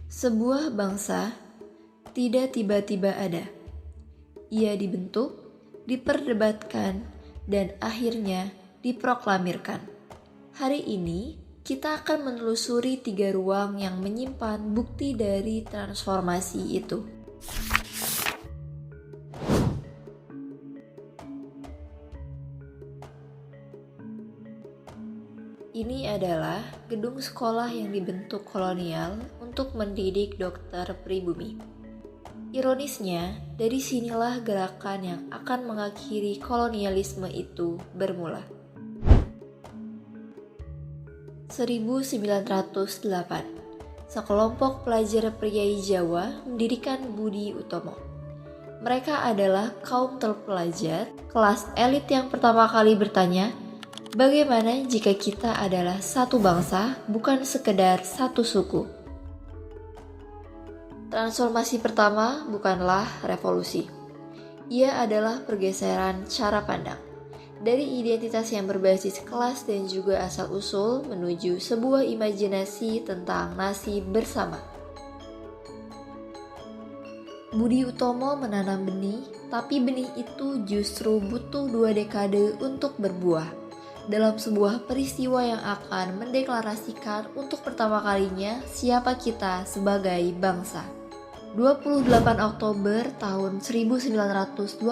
Sebuah bangsa tidak tiba-tiba ada. Ia dibentuk, diperdebatkan, dan akhirnya diproklamirkan. Hari ini kita akan menelusuri 3 ruang yang menyimpan bukti dari transformasi itu. Ini adalah gedung sekolah yang dibentuk kolonial untuk mendidik dokter pribumi. Ironisnya, dari sinilah gerakan yang akan mengakhiri kolonialisme itu bermula. 1908, sekelompok pelajar priai Jawa mendirikan Budi Utomo. Mereka adalah kaum terpelajar, kelas elit yang pertama kali bertanya, bagaimana jika kita adalah satu bangsa, bukan sekedar satu suku? Transformasi pertama bukanlah revolusi. Ia adalah pergeseran cara pandang. Dari identitas yang berbasis kelas dan juga asal-usul menuju sebuah imajinasi tentang nasib bersama. Budi Utomo menanam benih, tapi benih itu justru butuh 2 dekade untuk berbuah. Dalam sebuah peristiwa yang akan mendeklarasikan untuk pertama kalinya siapa kita sebagai bangsa. 28 Oktober tahun 1928,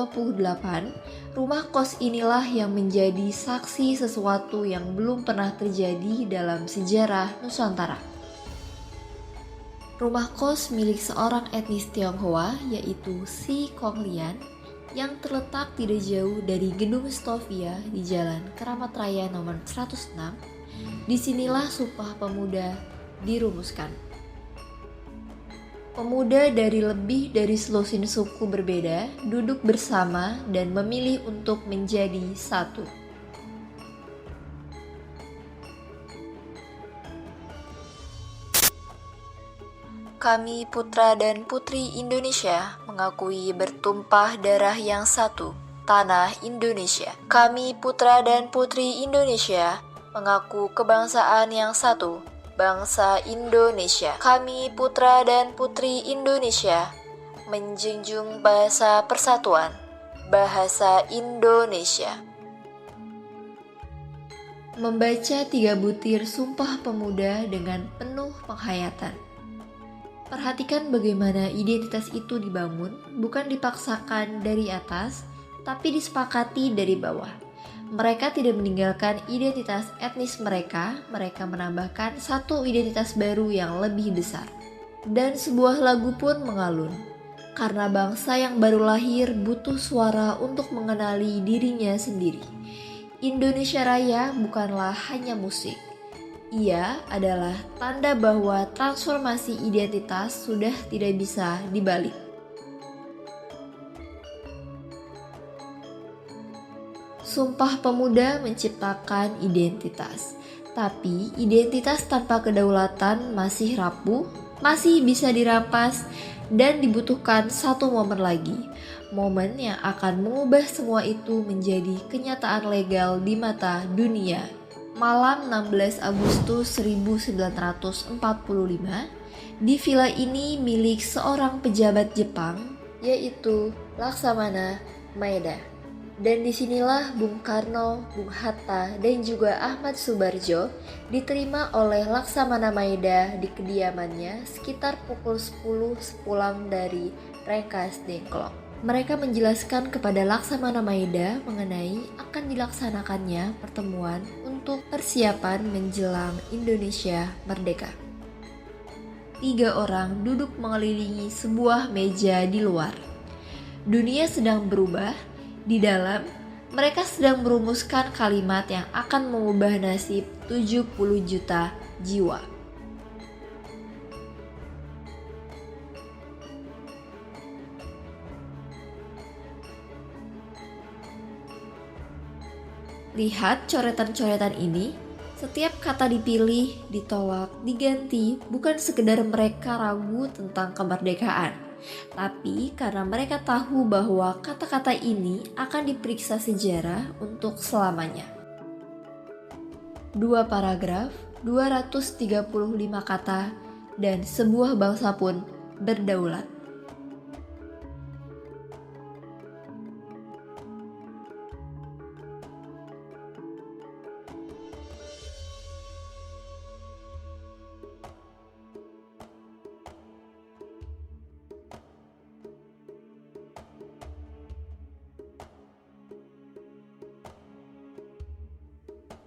rumah kos inilah yang menjadi saksi sesuatu yang belum pernah terjadi dalam sejarah Nusantara. Rumah kos milik seorang etnis Tionghoa yaitu Si Kong Lian yang terletak tidak jauh dari Gedung Stovia di Jalan Keramat Raya nomor 106. Disinilah Sumpah Pemuda dirumuskan. Pemuda dari lebih dari selusin suku berbeda duduk bersama dan memilih untuk menjadi satu. Kami putra dan putri Indonesia mengakui bertumpah darah yang satu, tanah Indonesia. Kami putra dan putri Indonesia mengaku kebangsaan yang satu, bangsa Indonesia. Kami putra dan putri Indonesia menjunjung bahasa persatuan, bahasa Indonesia. Membaca 3 butir Sumpah Pemuda dengan penuh penghayatan. Perhatikan bagaimana identitas itu dibangun, bukan dipaksakan dari atas, tapi disepakati dari bawah. Mereka tidak meninggalkan identitas etnis mereka menambahkan satu identitas baru yang lebih besar. Dan sebuah lagu pun mengalun. Karena bangsa yang baru lahir butuh suara untuk mengenali dirinya sendiri. Indonesia Raya bukanlah hanya musik. Ia adalah tanda bahwa transformasi identitas sudah tidak bisa dibalik. Sumpah Pemuda menciptakan identitas, tapi identitas tanpa kedaulatan masih rapuh, masih bisa dirampas, dan dibutuhkan satu momen lagi. Momen yang akan mengubah semua itu menjadi kenyataan legal di mata dunia. Malam 16 Agustus 1945, di villa ini milik seorang pejabat Jepang, yaitu Laksamana Maeda. Dan disinilah Bung Karno, Bung Hatta, dan juga Ahmad Subarjo diterima oleh Laksamana Maeda di kediamannya sekitar pukul 10 sepulang dari Rengas Dengklok. Mereka menjelaskan kepada Laksamana Maeda mengenai akan dilaksanakannya pertemuan untuk persiapan menjelang Indonesia merdeka. 3 orang duduk mengelilingi sebuah meja di luar. Dunia sedang berubah. Di dalam, mereka sedang merumuskan kalimat yang akan mengubah nasib 70 juta jiwa. Lihat coretan-coretan ini, setiap kata dipilih, ditolak, diganti, bukan sekedar mereka ragu tentang kemerdekaan, tapi karena mereka tahu bahwa kata-kata ini akan diperiksa sejarah untuk selamanya. 2 paragraf, 235 kata, dan sebuah bangsa pun berdaulat.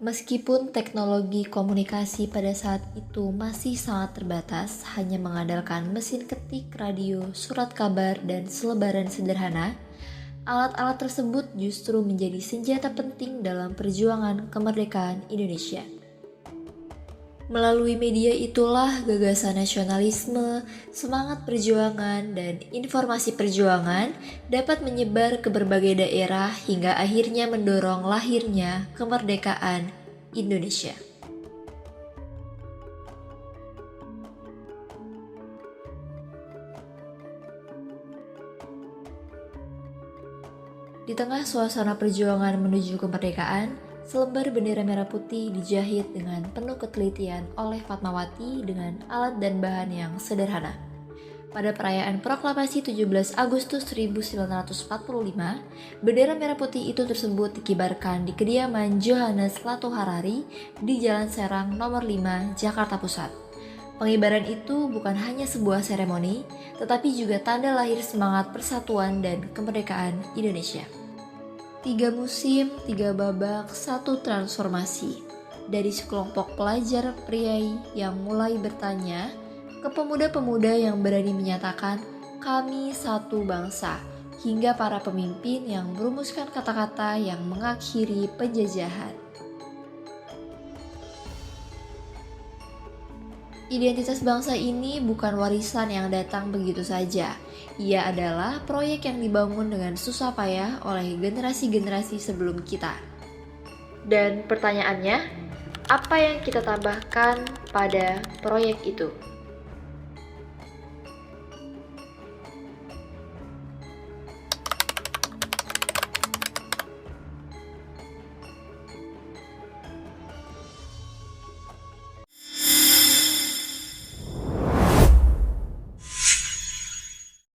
Meskipun teknologi komunikasi pada saat itu masih sangat terbatas, hanya mengandalkan mesin ketik, radio, surat kabar, dan selebaran sederhana, alat-alat tersebut justru menjadi senjata penting dalam perjuangan kemerdekaan Indonesia. Melalui media itulah gagasan nasionalisme, semangat perjuangan, dan informasi perjuangan dapat menyebar ke berbagai daerah hingga akhirnya mendorong lahirnya kemerdekaan Indonesia. Di tengah suasana perjuangan menuju kemerdekaan, selembar bendera merah putih dijahit dengan penuh ketelitian oleh Fatmawati dengan alat dan bahan yang sederhana. Pada perayaan proklamasi 17 Agustus 1945, bendera merah putih itu tersebut dikibarkan di kediaman Johannes Lato Harari di Jalan Serang nomor 5, Jakarta Pusat. Pengibaran itu bukan hanya sebuah seremoni, tetapi juga tanda lahir semangat persatuan dan kemerdekaan Indonesia. 3 musim, 3 babak, 1 transformasi. Dari sekelompok pelajar priai yang mulai bertanya, ke pemuda-pemuda yang berani menyatakan, kami satu bangsa, hingga para pemimpin yang merumuskan kata-kata yang mengakhiri penjajahan. Identitas bangsa ini bukan warisan yang datang begitu saja. Ia adalah proyek yang dibangun dengan susah payah oleh generasi-generasi sebelum kita. Dan pertanyaannya, apa yang kita tambahkan pada proyek itu?